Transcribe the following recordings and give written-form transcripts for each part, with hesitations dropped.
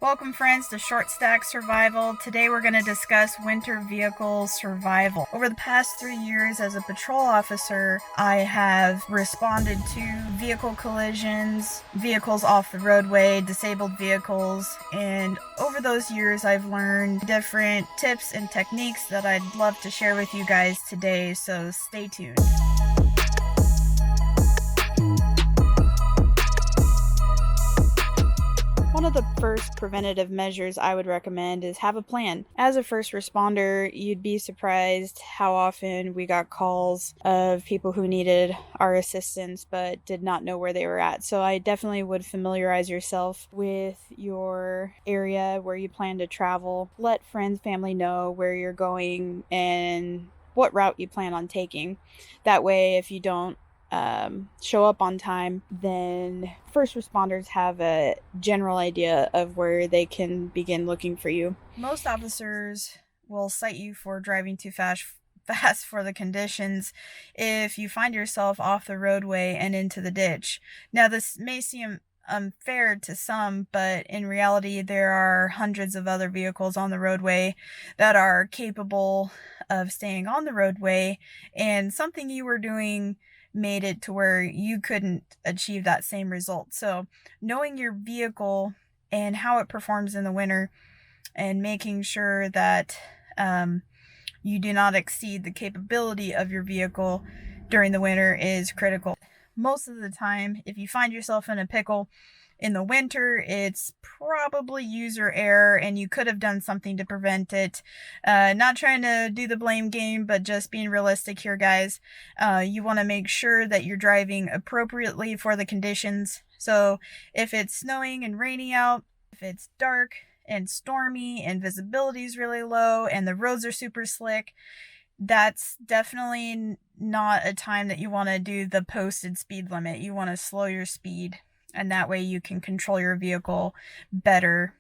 Welcome friends to Short Stack Survival. Today we're going to discuss winter vehicle survival. Over the past 3 years as a patrol officer, I have responded to vehicle collisions, vehicles off the roadway, disabled vehicles, and over those years I've learned different tips and techniques that I'd love to share with you guys today, so stay tuned. One of the first preventative measures I would recommend is have a plan. As a first responder, you'd be surprised how often we got calls of people who needed our assistance but did not know where they were at. So I definitely would familiarize yourself with your area where you plan to travel. Let friends, family know where you're going and what route you plan on taking. That way, if you don't show up on time, then first responders have a general idea of where they can begin looking for you. Most officers will cite you for driving too fast for the conditions if you find yourself off the roadway and into the ditch. Now, this may seem unfair to some, but in reality there are hundreds of other vehicles on the roadway that are capable of staying on the roadway, and something you were doing made it to where you couldn't achieve that same result. So knowing your vehicle and how it performs in the winter and making sure that you do not exceed the capability of your vehicle during the winter is critical. Most of the time, if you find yourself in a pickle in the winter, it's probably user error and you could have done something to prevent it. Not trying to do the blame game, but just being realistic here, guys. You want to make sure that you're driving appropriately for the conditions. So if it's snowing and raining out, if it's dark and stormy and visibility is really low and the roads are super slick, that's definitely not a time that you want to do the posted speed limit. You want to slow your speed, and that way you can control your vehicle better.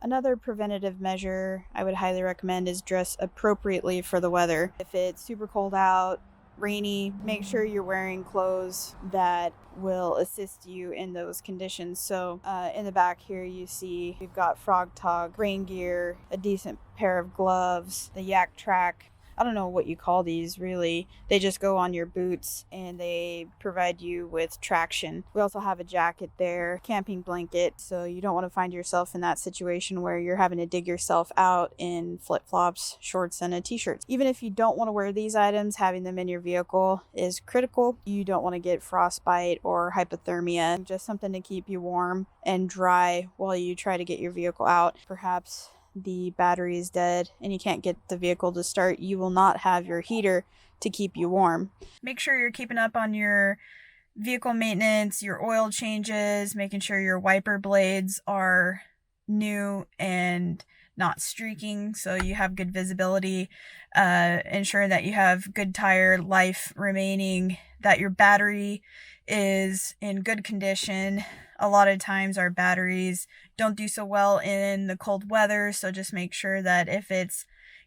Another preventative measure I would highly recommend is dress appropriately for the weather. If it's super cold out, rainy, make sure you're wearing clothes that will assist you in those conditions. So in the back here you see we've got Frog Tog, rain gear, a decent pair of gloves, the Yak Track. I don't know what you call these really. They just go on your boots and they provide you with traction. We also have a jacket there, camping blanket, so you don't want to find yourself in that situation where you're having to dig yourself out in flip-flops, shorts, and a t-shirt. Even if you don't want to wear these items, having them in your vehicle is critical. You don't want to get frostbite or hypothermia. Just something to keep you warm and dry while you try to get your vehicle out. Perhaps the battery is dead and you can't get the vehicle to start, you will not have your heater to keep you warm. Make sure you're keeping up on your vehicle maintenance, your oil changes, making sure your wiper blades are new and not streaking so you have good visibility, ensuring that you have good tire life remaining, that your battery is in good condition. A lot of times our batteries don't do so well in the cold weather, so just make sure that if it's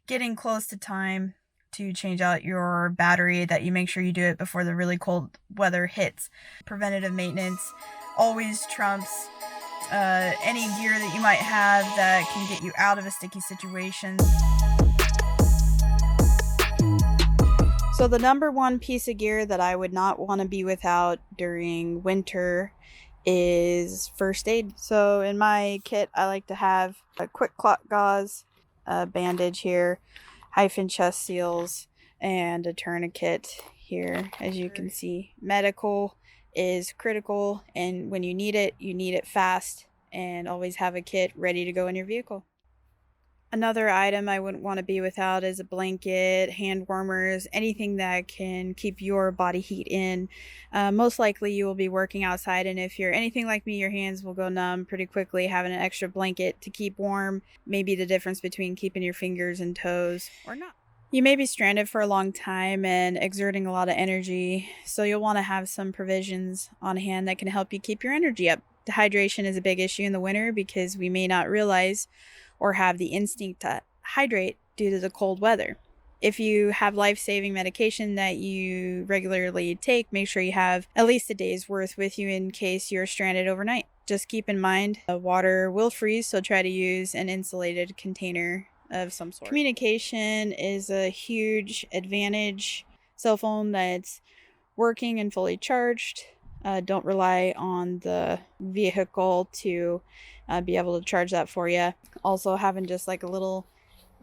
getting close to time to change out your battery, that you make sure you do it before the really cold weather hits. Preventative maintenance always trumps any gear that you might have that can get you out of a sticky situation. So the number one piece of gear that I would not want to be without during winter is first aid. So in my kit, I like to have a quick clot gauze, a bandage here, hyphen chest seals, and a tourniquet here. As you can see, medical is critical, and when you need it fast, and always have a kit ready to go in your vehicle. Another item I wouldn't want to be without is a blanket, hand warmers, anything that can keep your body heat in. Most likely you will be working outside, and if you're anything like me, your hands will go numb pretty quickly. Having an extra blanket to keep warm may be the difference between keeping your fingers and toes or not. You may be stranded for a long time and exerting a lot of energy, so you'll want to have some provisions on hand that can help you keep your energy up. Dehydration is a big issue in the winter because we may not realize or have the instinct to hydrate due to the cold weather. If you have life-saving medication that you regularly take, make sure you have at least a day's worth with you in case you're stranded overnight. Just keep in mind, water will freeze, so try to use an insulated container of some sort. Communication is a huge advantage. Cell phone that's working and fully charged. Don't rely on the vehicle to be able to charge that for you. Also, having just like a little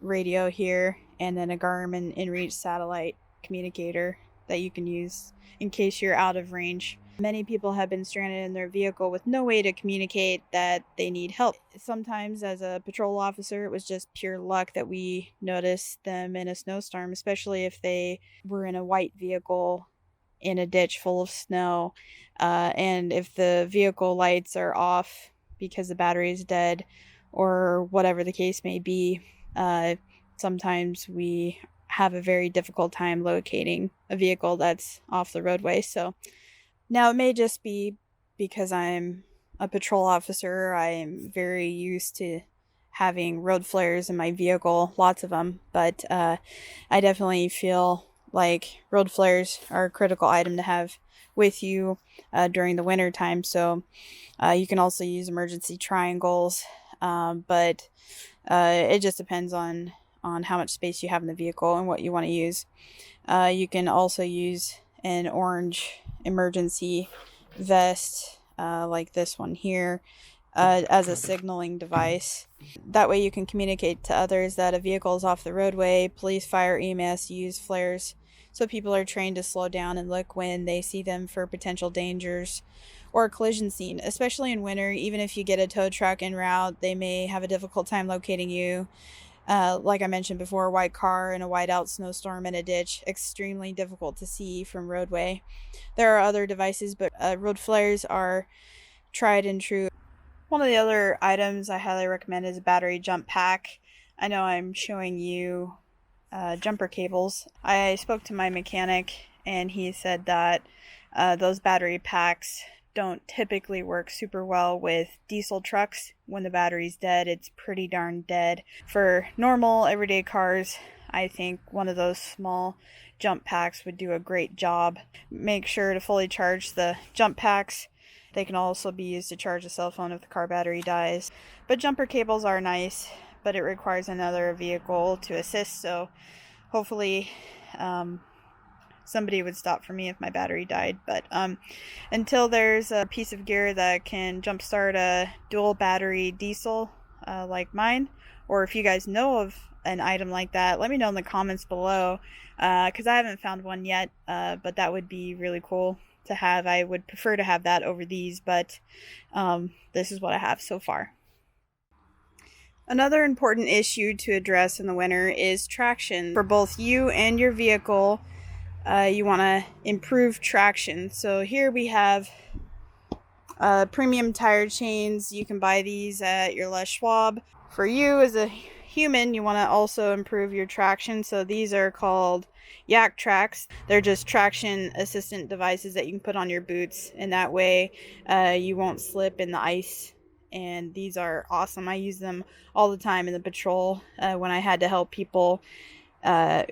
radio here and then a Garmin InReach satellite communicator that you can use in case you're out of range. Many people have been stranded in their vehicle with no way to communicate that they need help. Sometimes as a patrol officer, it was just pure luck that we noticed them in a snowstorm, especially if they were in a white vehicle in a ditch full of snow. And if the vehicle lights are off because the battery is dead or whatever the case may be, sometimes we have a very difficult time locating a vehicle that's off the roadway. So now it may just be because I'm a patrol officer. I'm very used to having road flares in my vehicle, lots of them, but I definitely feel like road flares are a critical item to have with you during the winter time. So you can also use emergency triangles, but it just depends on how much space you have in the vehicle and what you want to use. You can also use an orange emergency vest like this one here as a signaling device. That way you can communicate to others that a vehicle is off the roadway. Police, fire, EMS use flares, so people are trained to slow down and look when they see them for potential dangers or a collision scene. Especially in winter, even if you get a tow truck en route, they may have a difficult time locating you. Like I mentioned before, a white car in a whiteout snowstorm in a ditch, extremely difficult to see from roadway. There are other devices, but road flares are tried and true. One of the other items I highly recommend is a battery jump pack. I know I'm showing you jumper cables. I spoke to my mechanic and he said that those battery packs don't typically work super well with diesel trucks. When the battery's dead, it's pretty darn dead. For normal everyday cars, I think one of those small jump packs would do a great job. Make sure to fully charge the jump packs. They can also be used to charge a cell phone if the car battery dies. But jumper cables are nice, but it requires another vehicle to assist, so hopefully somebody would stop for me if my battery died. But until there's a piece of gear that can jumpstart a dual battery diesel like mine, or if you guys know of an item like that, let me know in the comments below, because I haven't found one yet, but that would be really cool to have. I would prefer to have that over these, but this is what I have so far. Another important issue to address in the winter is traction. For both you and your vehicle, you want to improve traction. So here we have premium tire chains. You can buy these at your Les Schwab. For you as a human, you want to also improve your traction. So these are called Yak Tracks. They're just traction assistant devices that you can put on your boots, and that way you won't slip in the ice. And these are awesome. I use them all the time in the patrol when I had to help people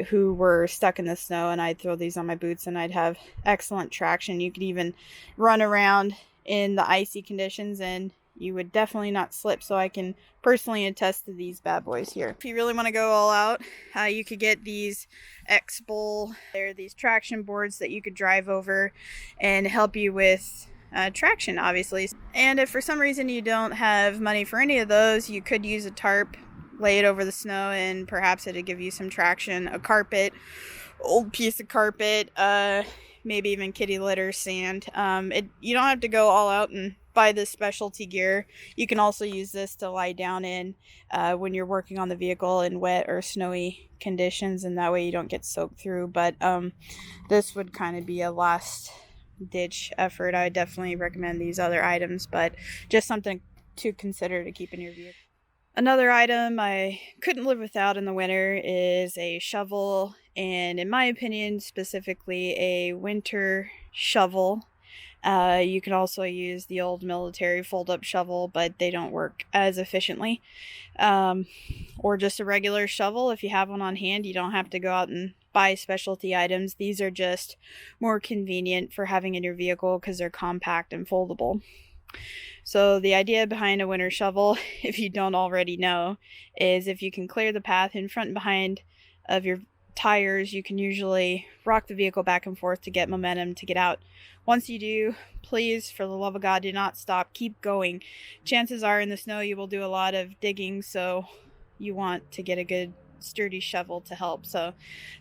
who were stuck in the snow, and I'd throw these on my boots and I'd have excellent traction. You could even run around in the icy conditions and you would definitely not slip. So I can personally attest to these bad boys here. If you really want to go all out, you could get these X-Bowl. They're these traction boards that you could drive over and help you with traction, obviously. And if for some reason you don't have money for any of those, you could use a tarp, lay it over the snow, and perhaps it'd give you some traction. A carpet, old piece of carpet, maybe even kitty litter, sand. You don't have to go all out and buy this specialty gear. You can also use this to lie down in when you're working on the vehicle in wet or snowy conditions, and that way you don't get soaked through. But this would kind of be a last ditch effort. I definitely recommend these other items, but just something to consider to keep in your vehicle. Another item I couldn't live without in the winter is a shovel, and in my opinion, specifically a winter shovel. You can also use the old military fold-up shovel, but they don't work as efficiently. Or just a regular shovel. If you have one on hand, you don't have to go out and buy specialty items. These are just more convenient for having in your vehicle because they're compact and foldable. So the idea behind a winter shovel, if you don't already know, is if you can clear the path in front and behind of your tires, you can usually rock the vehicle back and forth to get momentum to get out. Once you do, please, for the love of God, do not stop. Keep going. Chances are in the snow you will do a lot of digging, so you want to get a good sturdy shovel to help. So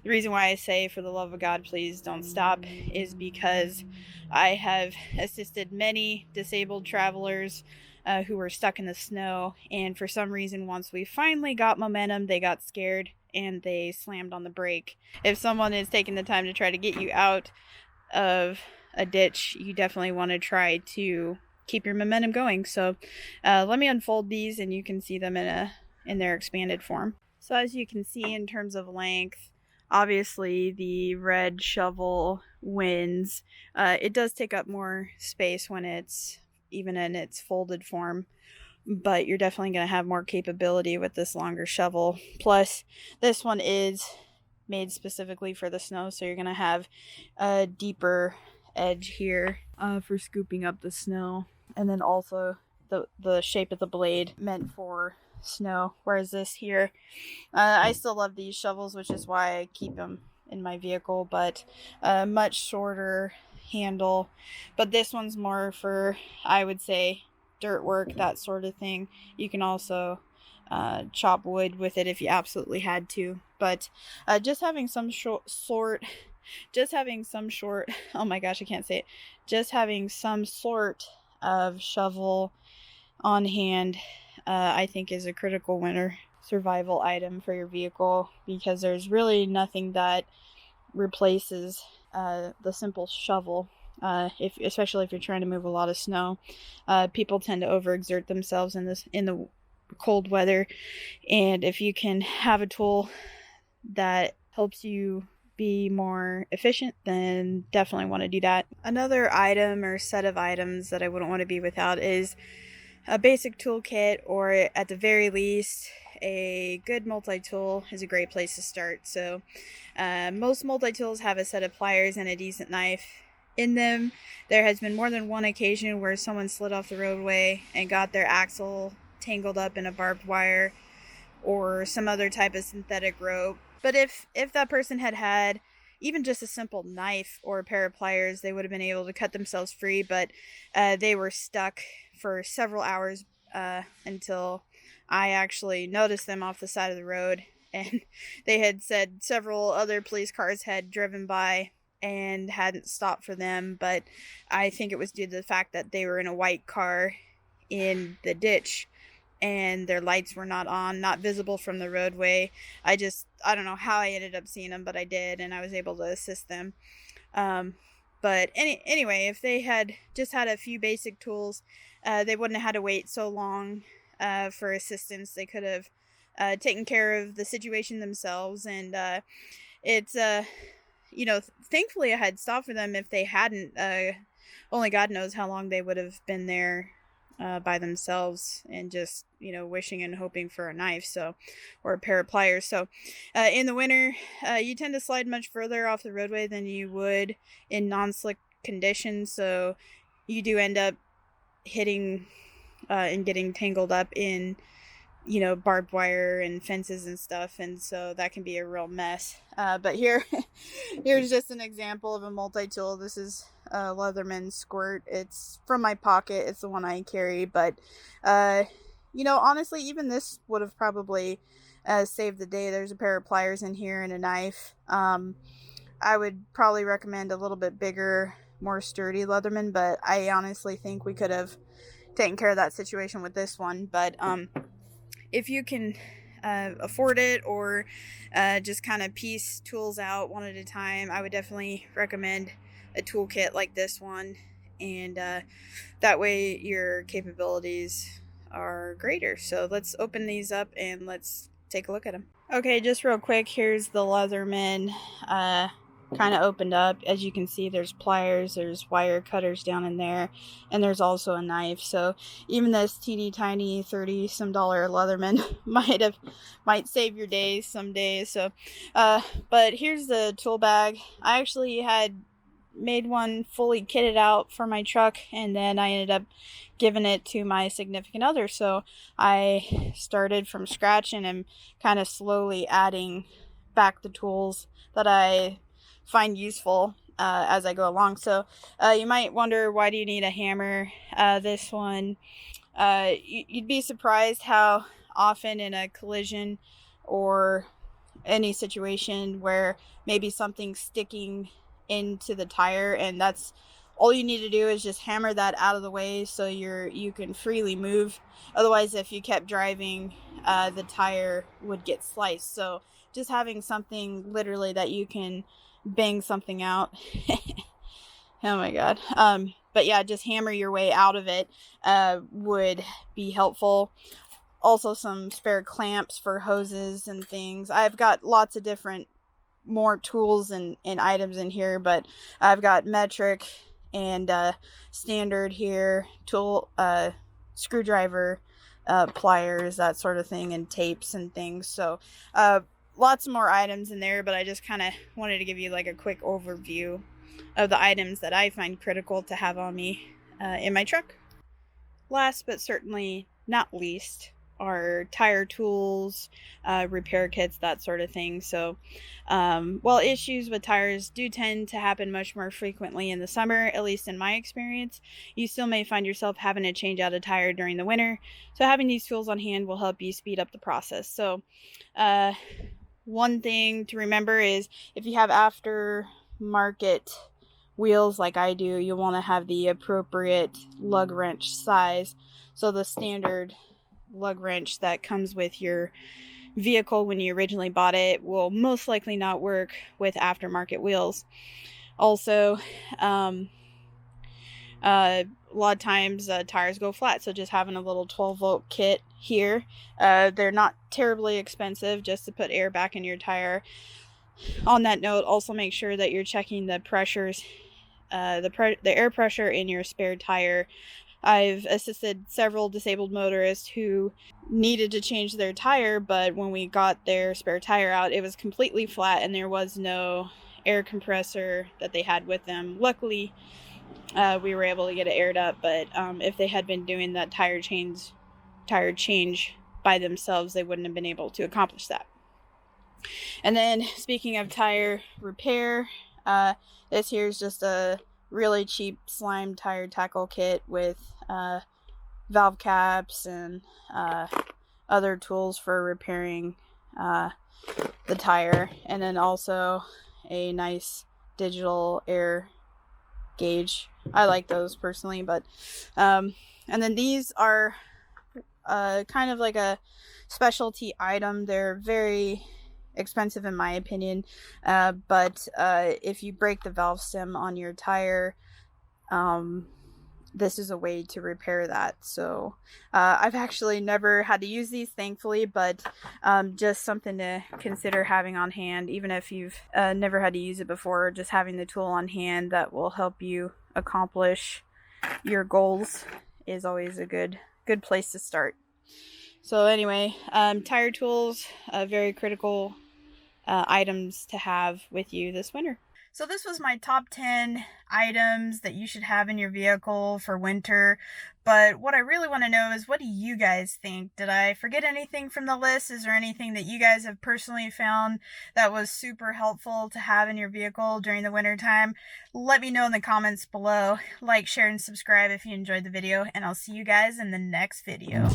the reason why I say, for the love of God, please don't stop, is because I have assisted many disabled travelers who were stuck in the snow, and for some reason, once we finally got momentum, they got scared and they slammed on the brake. If someone is taking the time to try to get you out of a ditch, you definitely want to try to keep your momentum going. So let me unfold these and you can see them in their expanded form. So as you can see, in terms of length, obviously the red shovel wins. It does take up more space when it's even in its folded form, but you're definitely going to have more capability with this longer shovel. Plus, this one is made specifically for the snow, so you're going to have a deeper edge here for scooping up the snow, and then also the shape of the blade meant for snow, whereas this here, I still love these shovels, which is why I keep them in my vehicle, but much shorter handle. But this one's more for, I would say, dirt work, that sort of thing. You can also chop wood with it if you absolutely had to, but just having some sort oh my gosh, I can't say it, just having some sort of shovel on hand, I think is a critical winter survival item for your vehicle, because there's really nothing that replaces the simple shovel. Especially if you're trying to move a lot of snow, people tend to overexert themselves in the cold weather, and if you can have a tool that helps you be more efficient, then definitely want to do that. Another item or set of items that I wouldn't want to be without is a basic toolkit, or at the very least, a good multi-tool is a great place to start. So most multi-tools have a set of pliers and a decent knife in them. There has been more than one occasion where someone slid off the roadway and got their axle tangled up in a barbed wire or some other type of synthetic rope. But if that person had even just a simple knife or a pair of pliers, they would have been able to cut themselves free, but they were stuck for several hours until I actually noticed them off the side of the road, and they had said several other police cars had driven by and hadn't stopped for them, but I think it was due to the fact that they were in a white car in the ditch and their lights were not on, not visible from the roadway. I don't know how I ended up seeing them, but I did, and I was able to assist them. But anyway, if they had just had a few basic tools, they wouldn't have had to wait so long for assistance. They could have taken care of the situation themselves, and it's thankfully I had stopped for them. If they hadn't, only God knows how long they would have been there by themselves and just wishing and hoping for a knife, or a pair of pliers. So in the winter, you tend to slide much further off the roadway than you would in non-slick conditions, so you do end up hitting and getting tangled up in barbed wire and fences and stuff, and so that can be a real mess. But here's just an example of a multi-tool. This is a Leatherman squirt. It's from my pocket. It's the one I carry, but honestly, even this would have probably saved the day. There's a pair of pliers in here and a knife. I would probably recommend a little bit bigger, more sturdy Leatherman, but I honestly think we could have taken care of that situation with this one. But if you can afford it, or just kind of piece tools out one at a time, I would definitely recommend a toolkit like this one, and that way your capabilities are greater. So let's open these up and let's take a look at them. Okay, just real quick, here's the Leatherman kind of opened up. As you can see, there's pliers, there's wire cutters down in there, and there's also a knife. So even this teeny tiny $30 some Leatherman might save your days some days. So but here's the tool bag. I actually had made one fully kitted out for my truck, and then I ended up giving it to my significant other. So I started from scratch and am kind of slowly adding back the tools that I find useful as I go along. So you might wonder, why do you need a hammer? This one, you'd be surprised how often in a collision or any situation where maybe something's sticking into the tire, and that's all you need to do is just hammer that out of the way so you can freely move. Otherwise, if you kept driving, the tire would get sliced. So just having something literally that you can bang something out. Oh my god. But yeah, just hammer your way out of it would be helpful. Also some spare clamps for hoses and things. I've got lots of different more tools and items in here, but I've got metric and standard here, tool, screwdriver, pliers, that sort of thing, and tapes and things. So lots more items in there, but I just kind of wanted to give you like a quick overview of the items that I find critical to have on me in my truck. Last but certainly not least are tire tools, repair kits, that sort of thing. So while issues with tires do tend to happen much more frequently in the summer, at least in my experience, you still may find yourself having to change out a tire during the winter. So having these tools on hand will help you speed up the process. So one thing to remember is, if you have aftermarket wheels like I do, you'll want to have the appropriate lug wrench size. So the standard lug wrench that comes with your vehicle when you originally bought it will most likely not work with aftermarket wheels. Also, a lot of times tires go flat, so just having a little 12-volt kit here, they're not terribly expensive just to put air back in your tire. On that note, also make sure that you're checking the pressures, the air pressure in your spare tire. I've assisted several disabled motorists who needed to change their tire, but when we got their spare tire out, it was completely flat and there was no air compressor that they had with them. Luckily, we were able to get it aired up, but if they had been doing that tire change by themselves, they wouldn't have been able to accomplish that. And then, speaking of tire repair, this here is just a really cheap slime tire tackle kit with valve caps and other tools for repairing the tire, and then also a nice digital air gauge. I like those personally, but and then these are kind of like a specialty item. They're very expensive in my opinion, but if you break the valve stem on your tire, this is a way to repair that. So I've actually never had to use these, thankfully, but just something to consider having on hand. Even if you've never had to use it before, just having the tool on hand that will help you accomplish your goals is always a good place to start. So anyway, tire tools, very critical items to have with you this winter. So this was my top 10 items that you should have in your vehicle for winter. But what I really want to know is, what do you guys think? Did I forget anything from the list? Is there anything that you guys have personally found that was super helpful to have in your vehicle during the winter time? Let me know in the comments below. Like, share, and subscribe if you enjoyed the video, and I'll see you guys in the next video.